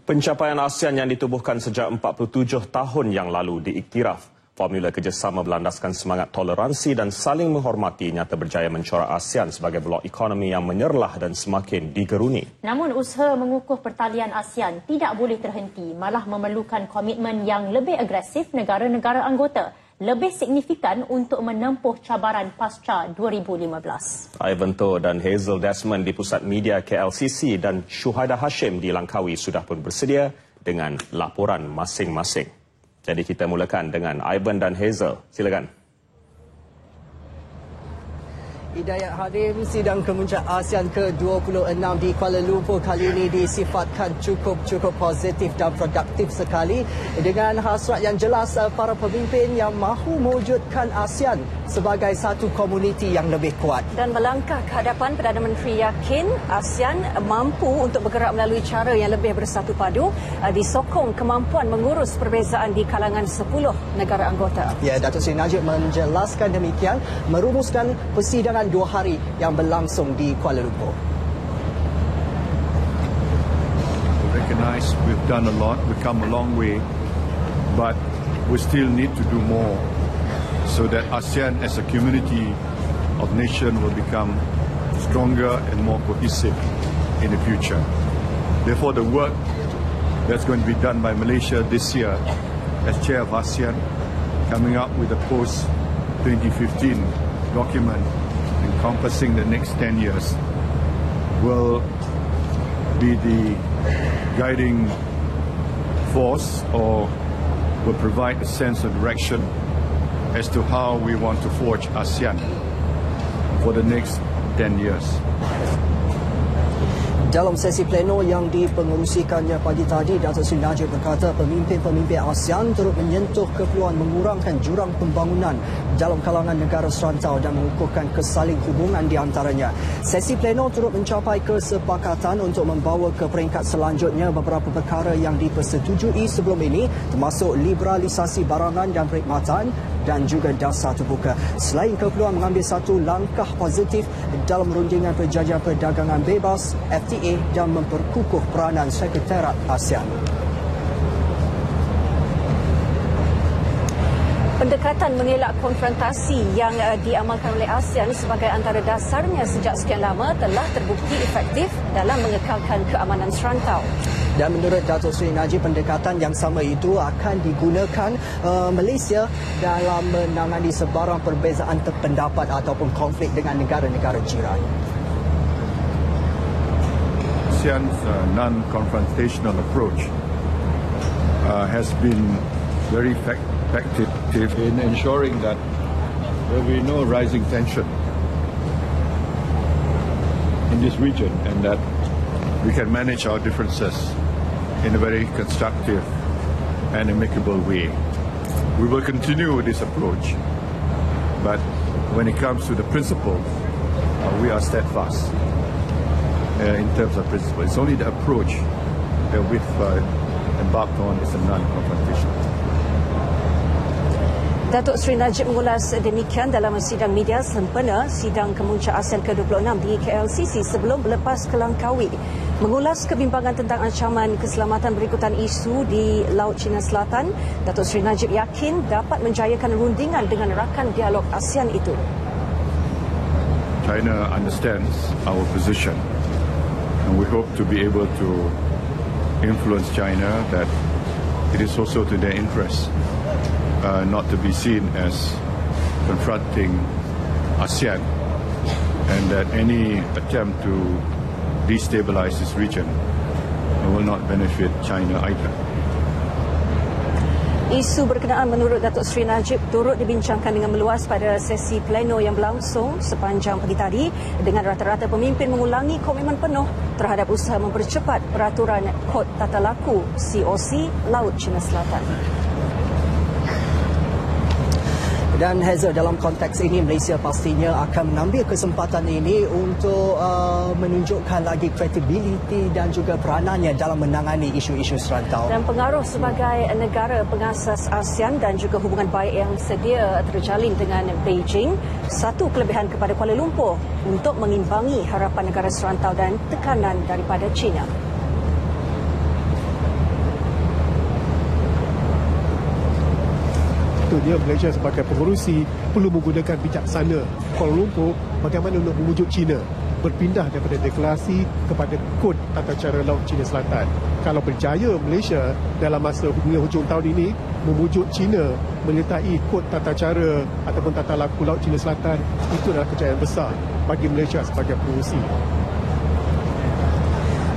Pencapaian ASEAN yang ditubuhkan sejak 47 tahun yang lalu diiktiraf. Formula kerjasama berlandaskan semangat toleransi dan saling menghormati nyata berjaya mencorak ASEAN sebagai blok ekonomi yang menyerlah dan semakin digeruni. Namun usaha mengukuh pertalian ASEAN tidak boleh terhenti, malah memerlukan komitmen yang lebih agresif negara-negara anggota. Lebih signifikan untuk menempuh cabaran pasca 2015. Ivan To dan Hazel Desmond di Pusat Media KLCC dan Syuhaidah Hashim di Langkawi sudah pun bersedia dengan laporan masing-masing. Jadi kita mulakan dengan Ivan dan Hazel. Silakan. Hidayat Hadim, sidang kemuncak ASEAN ke-26 di Kuala Lumpur kali ini disifatkan cukup positif dan produktif sekali dengan hasrat yang jelas para pemimpin yang mahu mewujudkan ASEAN sebagai satu komuniti yang lebih kuat. Dan melangkah ke hadapan, Perdana Menteri yakin ASEAN mampu untuk bergerak melalui cara yang lebih bersatu padu, disokong kemampuan mengurus perbezaan di kalangan 10 negara anggota. Ya, Datuk Seri Najib menjelaskan demikian, merumuskan persidangan 2 hari yang berlangsung di Kuala Lumpur. We recognize we've done a lot, we've come a long way, but we still need to do more so that ASEAN as a community of nations will become stronger and more cohesive in the future. Therefore, the work that's going to be done by Malaysia this year as chair of ASEAN, coming up with a post-2015 document encompassing the next 10 years, will be the guiding force or will provide a sense of direction as to how we want to forge ASEAN for the next 10 years. Dalam sesi pleno yang dipengerusikannya pagi tadi, Datuk Seri Najib berkata pemimpin-pemimpin ASEAN turut menyentuh keperluan mengurangkan jurang pembangunan dalam kalangan negara serantau dan mengukuhkan kesaling hubungan di antaranya. Sesi pleno turut mencapai kesepakatan untuk membawa ke peringkat selanjutnya beberapa perkara yang dipersetujui sebelum ini, termasuk liberalisasi barangan dan perkhidmatan dan juga dasar terbuka. Selain keperluan mengambil satu langkah positif dalam rundingan perjanjian perdagangan bebas FTA dan memperkukuh peranan Sekretariat ASEAN. Pendekatan mengelak konfrontasi yang diamalkan oleh ASEAN sebagai antara dasarnya sejak sekian lama telah terbukti efektif dalam mengekalkan keamanan serantau. Dan menurut Datuk Seri Najib, pendekatan yang sama itu akan digunakan Malaysia dalam menangani sebarang perbezaan pendapat ataupun konflik dengan negara-negara jiran. ASEAN's non-confrontational approach has been very effective in ensuring that there will be no rising tension in this region and that we can manage our differences in a very constructive and amicable way. We will continue with this approach, but when it comes to the principle, we are steadfast in terms of principle. It's only the approach that we've embarked on is a non-confrontational. Datuk Seri Najib mengulas demikian dalam sidang media sempena sidang kemuncak ASEAN ke-26 di KLCC sebelum berlepas ke Langkawi. Mengulas kebimbangan tentang ancaman keselamatan berikutan isu di Laut Cina Selatan, Datuk Seri Najib yakin dapat menjayakan rundingan dengan rakan dialog ASEAN itu. China understands our position and we hope to be able to influence China that it is also to their interest not to be seen as confronting ASEAN and that any attempt to destabilize this region will not benefit China either. Isu berkenaan menurut Datuk Seri Najib turut dibincangkan dengan meluas pada sesi pleno yang berlangsung sepanjang pagi tadi dengan rata-rata pemimpin mengulangi komitmen penuh terhadap usaha mempercepat peraturan Kod Tata Laku COC Laut Cina Selatan. Dan Hazel, dalam konteks ini Malaysia pastinya akan mengambil kesempatan ini untuk menunjukkan lagi kredibiliti dan juga peranannya dalam menangani isu-isu serantau. Dan pengaruh sebagai negara pengasas ASEAN dan juga hubungan baik yang sedia terjalin dengan Beijing, satu kelebihan kepada Kuala Lumpur untuk mengimbangi harapan negara serantau dan tekanan daripada China. Sepatutnya Malaysia sebagai pengerusi perlu menggunakan bijaksana Kuala Lumpur bagaimana untuk memujuk China berpindah daripada deklarasi kepada kod tata cara laut China Selatan. Kalau berjaya Malaysia dalam masa hingga hujung tahun ini memujuk China menyertai kod tata cara ataupun tata laku laut China Selatan, itu adalah kejayaan besar bagi Malaysia sebagai pengerusi.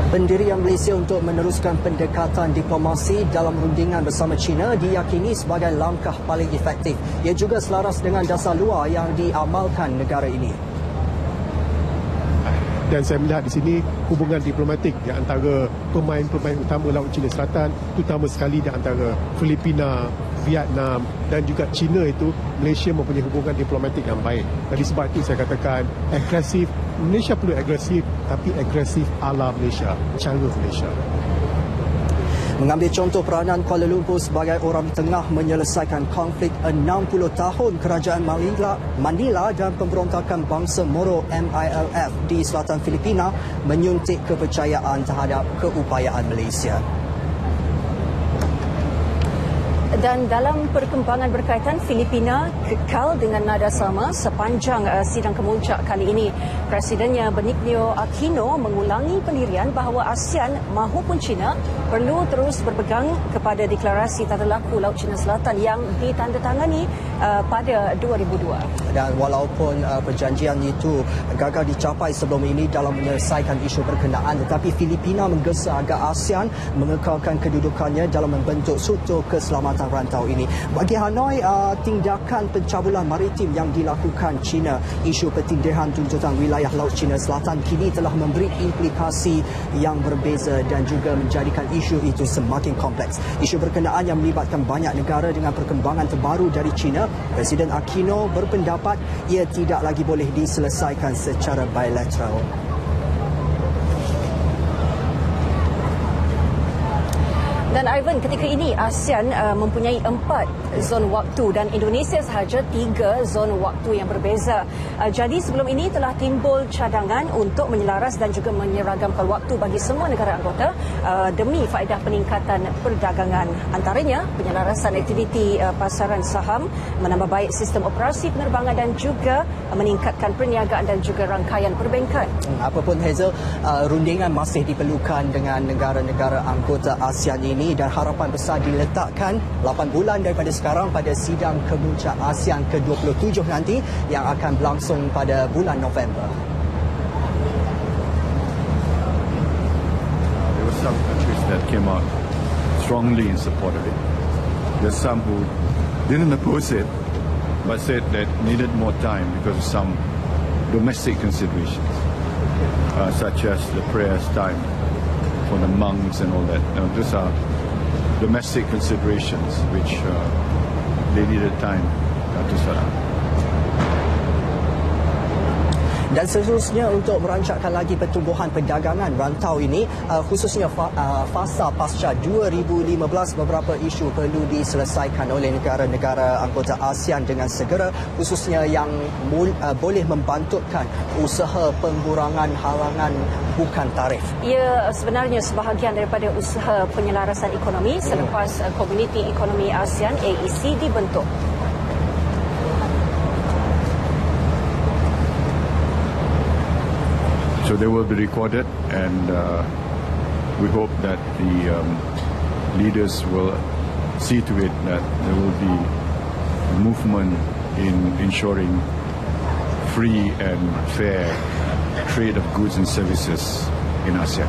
Pendirian Malaysia untuk meneruskan pendekatan diplomasi dalam rundingan bersama China diyakini sebagai langkah paling efektif. Ia juga selaras dengan dasar luar yang diamalkan negara ini. Dan saya melihat di sini hubungan diplomatik di antara pemain-pemain utama Laut China Selatan, terutama sekali di antara Filipina, Vietnam dan juga China itu, Malaysia mempunyai hubungan diplomatik yang baik. Jadi sebab itu saya katakan agresif, Malaysia perlu agresif, tapi agresif ala Malaysia, cara Malaysia. Mengambil contoh peranan Kuala Lumpur sebagai orang tengah menyelesaikan konflik 60 tahun Kerajaan Manila dan pemberontakan bangsa Moro MILF di selatan Filipina menyuntik kepercayaan terhadap keupayaan Malaysia. Dan dalam perkembangan berkaitan, Filipina kekal dengan nada sama sepanjang sidang kemuncak kali ini. Presidennya Benigno Aquino mengulangi pendirian bahawa ASEAN mahupun China perlu terus berpegang kepada deklarasi tata laku Laut China Selatan yang ditandatangani pada 2002. Dan walaupun perjanjian itu gagal dicapai sebelum ini dalam menyelesaikan isu berkenaan, tetapi Filipina menggesa agar ASEAN mengekalkan kedudukannya dalam membentuk struktur keselamatan rantau ini. Bagi Hanoi, tindakan pencabulan maritim yang dilakukan China, isu pertindihan tuntutan wilayah Laut China Selatan kini telah memberi implikasi yang berbeza dan juga menjadikan isu itu semakin kompleks. Isu berkenaan yang melibatkan banyak negara dengan perkembangan terbaru dari China, Presiden Aquino berpendapat ia tidak lagi boleh diselesaikan secara bilateral. Dan Ivan, ketika ini ASEAN mempunyai 4 zon waktu dan Indonesia sahaja 3 zon waktu yang berbeza. Jadi sebelum ini telah timbul cadangan untuk menyelaras dan juga menyeragamkan waktu bagi semua negara anggota demi faedah peningkatan perdagangan. Antaranya penyelarasan aktiviti pasaran saham, menambah baik sistem operasi penerbangan dan juga meningkatkan perniagaan dan juga rangkaian perbankan. Apapun Hazel, rundingan masih diperlukan dengan negara-negara anggota ASEAN ini dan harapan besar diletakkan 8 bulan daripada sekarang pada sidang kemuncak ASEAN ke-27 nanti yang akan berlangsung pada bulan November. There were some countries that came out strongly in support of it. There's some who didn't oppose it but said that needed more time because of some domestic considerations, such as the prayers time for the monks and all that. Now, these are domestic considerations which they needed time to sort out. Dan seterusnya untuk merancangkan lagi pertumbuhan perdagangan rantau ini, khususnya fasa pasca 2015, beberapa isu perlu diselesaikan oleh negara-negara anggota ASEAN dengan segera, khususnya yang boleh membantutkan usaha pengurangan halangan bukan tarif. Ia sebenarnya sebahagian daripada usaha penyelarasan ekonomi selepas Komuniti Ekonomi ASEAN AEC dibentuk. So they will be recorded, and we hope that the leaders will see to it that there will be movement in ensuring free and fair trade of goods and services in ASEAN.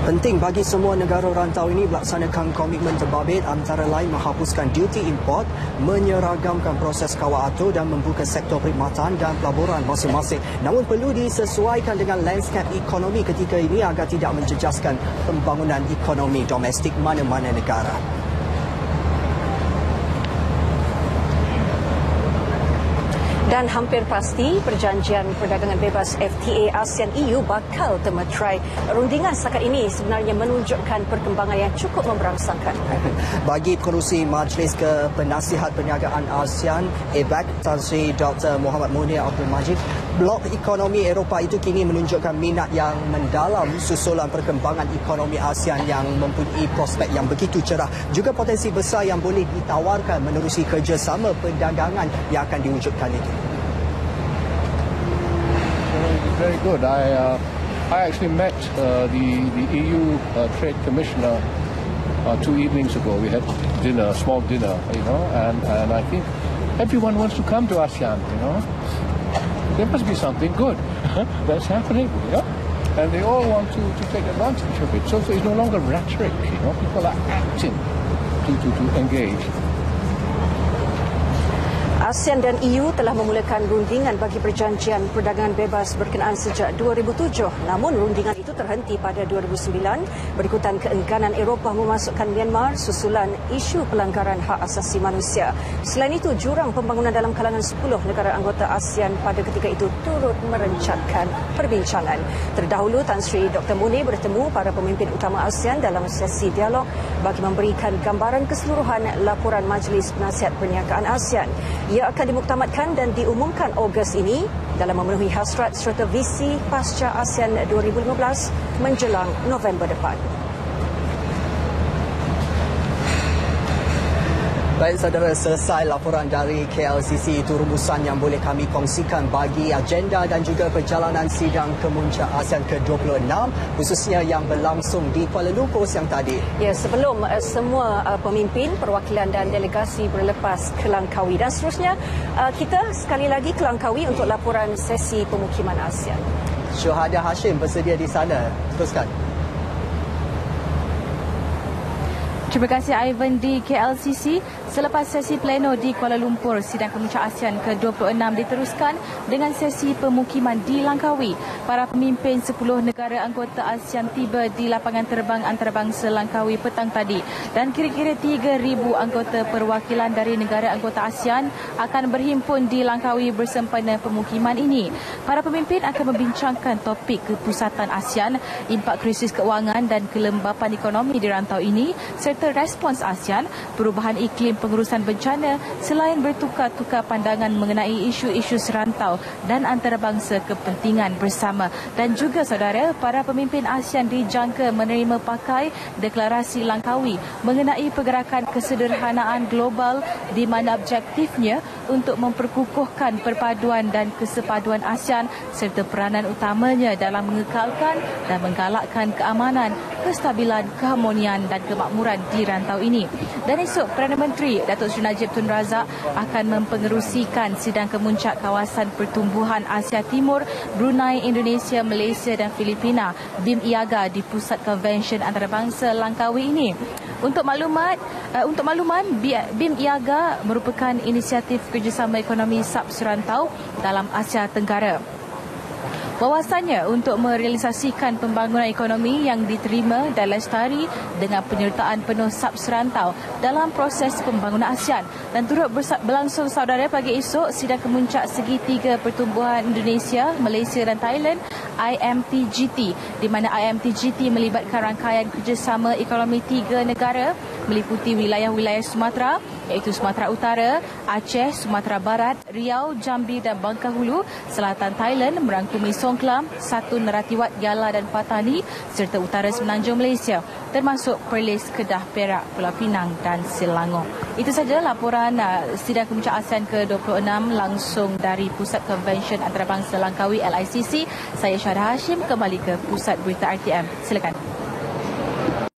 Penting bagi semua negara rantau ini melaksanakan komitmen terbabit antara lain menghapuskan duty import, menyeragamkan proses kawal atur dan membuka sektor perkhidmatan dan pelaburan masing-masing. Namun perlu disesuaikan dengan landscape ekonomi ketika ini agar tidak menjejaskan pembangunan ekonomi domestik mana-mana negara. Dan hampir pasti perjanjian perdagangan bebas FTA ASEAN-EU bakal termeterai. Rundingan setakat ini sebenarnya menunjukkan perkembangan yang cukup memberangsangkan. Bagi pengerusi Majlis Kepenasihat Perniagaan ASEAN, APEC, Tan Sri Dr. Muhammad Munir Abdul Majid, Blok ekonomi Eropah itu kini menunjukkan minat yang mendalam susulan perkembangan ekonomi ASEAN yang mempunyai prospek yang begitu cerah, juga potensi besar yang boleh ditawarkan menerusi kerjasama perdagangan yang akan diwujudkan itu. Very good. I actually met the EU Trade Commissioner 2 evenings ago. We had dinner, small dinner, and I think everyone wants to come to ASEAN, There must be something good that's happening, and they all want to take advantage of it. So it's no longer rhetoric, people are acting to engage. ASEAN dan EU telah memulakan rundingan bagi perjanjian perdagangan bebas berkenaan sejak 2007. Namun rundingan itu terhenti pada 2009 berikutan keengganan Eropah memasukkan Myanmar susulan isu pelanggaran hak asasi manusia. Selain itu, jurang pembangunan dalam kalangan 10 negara anggota ASEAN pada ketika itu turut merencatkan perbincangan. Terdahulu, Tan Sri Dr. Munir bertemu para pemimpin utama ASEAN dalam sesi dialog bagi memberikan gambaran keseluruhan laporan Majlis Penasihat Perniagaan ASEAN. Ia akan dimuktamadkan dan diumumkan Ogos ini dalam memenuhi hasrat serta visi pasca ASEAN 2015 menjelang November depan. Baik saudara, selesai laporan dari KLCC. Itu rumusan yang boleh kami kongsikan bagi agenda dan juga perjalanan sidang kemuncak ASEAN ke-26 khususnya yang berlangsung di Kuala Lumpur siang tadi. Ya, sebelum semua pemimpin, perwakilan dan delegasi berlepas ke Langkawi dan seterusnya, kita sekali lagi ke Langkawi untuk laporan sesi pemukiman ASEAN. Syuhada Hashim bersedia di sana. Teruskan. Terima kasih Ivan di KLCC. Selepas sesi pleno di Kuala Lumpur, sidang kemuncak ASEAN ke-26 diteruskan dengan sesi pemukiman di Langkawi. Para pemimpin 10 negara anggota ASEAN tiba di lapangan terbang antarabangsa Langkawi petang tadi dan kira-kira 3,000 anggota perwakilan dari negara anggota ASEAN akan berhimpun di Langkawi bersempena pemukiman ini. Para pemimpin akan membincangkan topik kepusatan ASEAN, impak krisis keuangan dan kelembapan ekonomi di rantau ini serta respons ASEAN, perubahan iklim pengurusan bencana selain bertukar-tukar pandangan mengenai isu-isu serantau dan antarabangsa kepentingan bersama. Dan juga saudara, para pemimpin ASEAN dijangka menerima pakai deklarasi Langkawi mengenai pergerakan kesederhanaan global di mana objektifnya untuk memperkukuhkan perpaduan dan kesepaduan ASEAN serta peranan utamanya dalam mengekalkan dan menggalakkan keamanan, kestabilan, keharmonian dan kemakmuran di rantau ini. Dan esok, Perdana Menteri Datuk Seri Najib Tun Razak akan mempengerusikan sidang kemuncak kawasan pertumbuhan Asia Timur, Brunei, Indonesia, Malaysia dan Filipina BIM IAGA di Pusat Konvensyen Antarabangsa Langkawi ini. Untuk makluman, BIM IAGA merupakan inisiatif kerjasama ekonomi sub-serantau dalam Asia Tenggara. Bahawasanya untuk merealisasikan pembangunan ekonomi yang diterima dan lestari dengan penyertaan penuh sub-serantau dalam proses pembangunan ASEAN. Dan turut berlangsung saudara pagi esok sidang kemuncak segitiga pertumbuhan Indonesia, Malaysia dan Thailand IMTGT, di mana IMTGT melibatkan rangkaian kerjasama ekonomi 3 negara meliputi wilayah-wilayah Sumatera iaitu Sumatera Utara, Aceh, Sumatera Barat, Riau, Jambi dan Bangka-Hulu, selatan Thailand merangkumi Songklam, Satu Neratiwat, Yala dan Patani serta utara Semenanjung Malaysia termasuk Perlis, Kedah, Perak, Pulau Pinang dan Selangor. Itu saja laporan sidang kemuncak ASEAN ke-26 langsung dari Pusat Konvensyen Antarabangsa Langkawi LICC. Saya Syuhada Hashim, kembali ke Pusat Berita RTM. Silakan.